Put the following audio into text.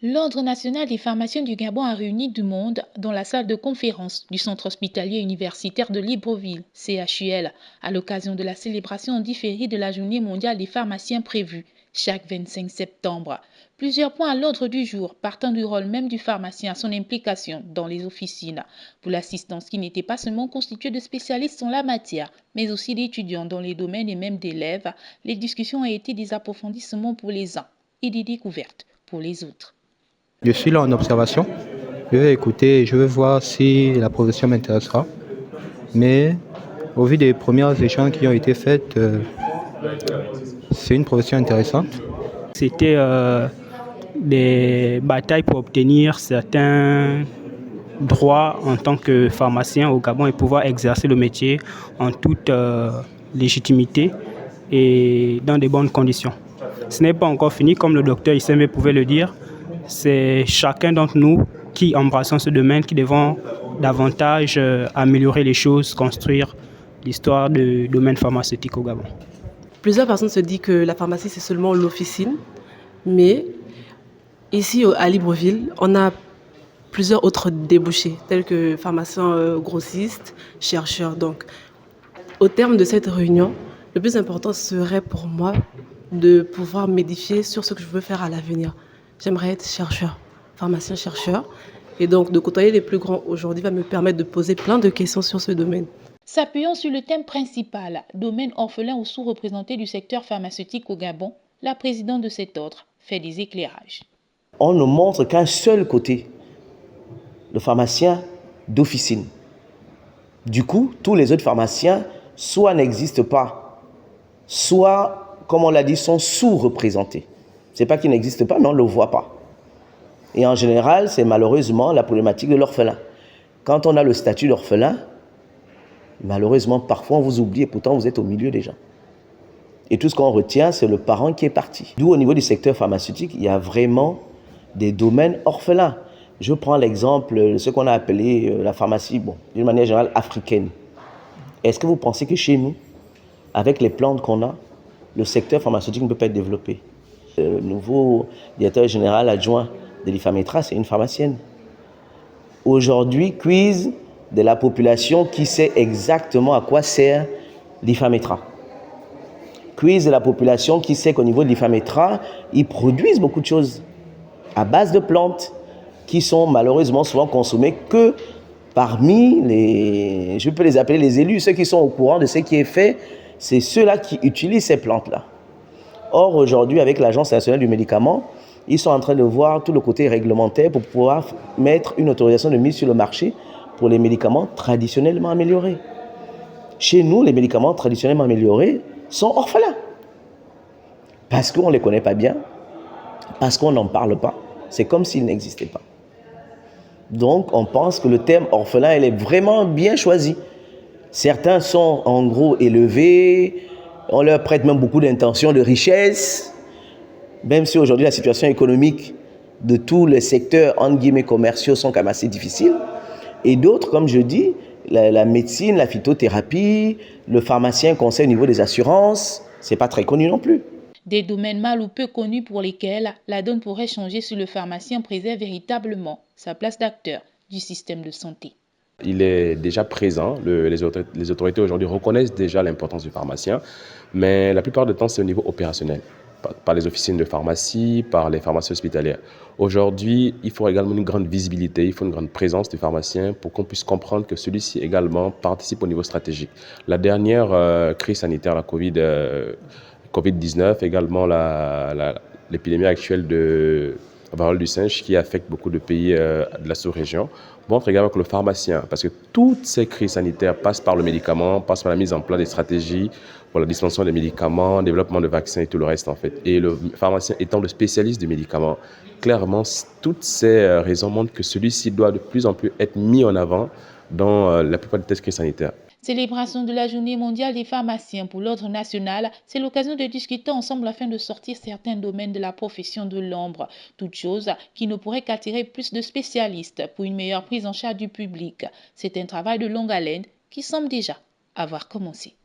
L'Ordre national des pharmaciens du Gabon a réuni du monde dans la salle de conférence du Centre hospitalier universitaire de Libreville, CHUL, à l'occasion de la célébration en différé de la Journée mondiale des pharmaciens prévue chaque 25 septembre. Plusieurs points à l'ordre du jour, partant du rôle même du pharmacien à son implication dans les officines, pour l'assistance qui n'était pas seulement constituée de spécialistes en la matière, mais aussi d'étudiants dans les domaines et même d'élèves. Les discussions ont été des approfondissements pour les uns et des découvertes pour les autres. Je suis là en observation. Je vais écouter et je vais voir si la profession m'intéressera. Mais au vu des premières échanges qui ont été faites, c'est une profession intéressante. C'était des batailles pour obtenir certains droits en tant que pharmacien au Gabon et pouvoir exercer le métier en toute légitimité et dans de bonnes conditions. Ce n'est pas encore fini, comme le docteur Isseme pouvait le dire. C'est chacun d'entre nous qui embrassons ce domaine qui devons davantage améliorer les choses, construire l'histoire du domaine pharmaceutique au Gabon. Plusieurs personnes se disent que la pharmacie, c'est seulement l'officine, mais ici à Libreville, on a plusieurs autres débouchés, tels que pharmaciens grossistes, chercheurs. Donc, au terme de cette réunion, le plus important serait pour moi de pouvoir m'édifier sur ce que je veux faire à l'avenir. J'aimerais être chercheur, pharmacien-chercheur. Et donc, de côtoyer les plus grands aujourd'hui va me permettre de poser plein de questions sur ce domaine. S'appuyant sur le thème principal, domaine orphelin ou sous-représenté du secteur pharmaceutique au Gabon, la présidente de cet ordre fait des éclairages. On ne montre qu'un seul côté, le pharmacien d'officine. Du coup, tous les autres pharmaciens soit n'existent pas, soit, comme on l'a dit, sont sous-représentés. Ce n'est pas qu'ils n'existent pas, mais on ne le voit pas. Et en général, c'est malheureusement la problématique de l'orphelin. Quand on a le statut d'orphelin, malheureusement, parfois on vous oublie et pourtant vous êtes au milieu des gens. Et tout ce qu'on retient, c'est le parent qui est parti. D'où au niveau du secteur pharmaceutique, il y a vraiment des domaines orphelins. Je prends l'exemple de ce qu'on a appelé la pharmacie, d'une manière générale, africaine. Est-ce que vous pensez que chez nous, avec les plantes qu'on a, le secteur pharmaceutique ne peut pas être développé? Le nouveau directeur général adjoint de l'IFAMETRA, c'est une pharmacienne. Aujourd'hui, quiz de la population qui sait exactement à quoi sert l'IFAMETRA. Quiz de la population qui sait qu'au niveau de l'IFAMETRA, ils produisent beaucoup de choses à base de plantes qui sont malheureusement souvent consommées que parmi les, je peux les appeler les élus, ceux qui sont au courant de ce qui est fait, c'est ceux-là qui utilisent ces plantes-là. Or, aujourd'hui, avec l'Agence nationale du médicament, ils sont en train de voir tout le côté réglementaire pour pouvoir mettre une autorisation de mise sur le marché pour les médicaments traditionnellement améliorés. Chez nous, les médicaments traditionnellement améliorés sont orphelins. Parce qu'on ne les connaît pas bien, parce qu'on n'en parle pas. C'est comme s'ils n'existaient pas. Donc, on pense que le terme orphelin, il est vraiment bien choisi. Certains sont en gros élevés, on leur prête même beaucoup d'intentions de richesse, même si aujourd'hui la situation économique de tous les secteurs, entre guillemets, commerciaux sont quand même assez difficiles. Et d'autres, comme je dis, la médecine, la phytothérapie, le pharmacien conseil au niveau des assurances, c'est pas très connu non plus. Des domaines mal ou peu connus pour lesquels la donne pourrait changer si le pharmacien préserve véritablement sa place d'acteur du système de santé. Il est déjà présent, les autorités aujourd'hui reconnaissent déjà l'importance du pharmacien, mais la plupart du temps c'est au niveau opérationnel, par les officines de pharmacie, par les pharmacies hospitalières. Aujourd'hui, il faut également une grande visibilité, il faut une grande présence du pharmacien pour qu'on puisse comprendre que celui-ci également participe au niveau stratégique. La dernière crise sanitaire, la Covid-19, également l'épidémie actuelle de la variole du singe qui affecte beaucoup de pays de la sous-région, montre également que le pharmacien, parce que toutes ces crises sanitaires passent par le médicament, passent par la mise en place des stratégies pour la distribution des médicaments, développement de vaccins et tout le reste en fait. Et le pharmacien étant le spécialiste du médicament, clairement, toutes ces raisons montrent que celui-ci doit de plus en plus être mis en avant dans la plupart des crises sanitaires. Célébration de la Journée mondiale des pharmaciens pour l'ordre national, c'est l'occasion de discuter ensemble afin de sortir certains domaines de la profession de l'ombre, toutes choses qui ne pourraient qu'attirer plus de spécialistes pour une meilleure prise en charge du public. C'est un travail de longue haleine qui semble déjà avoir commencé.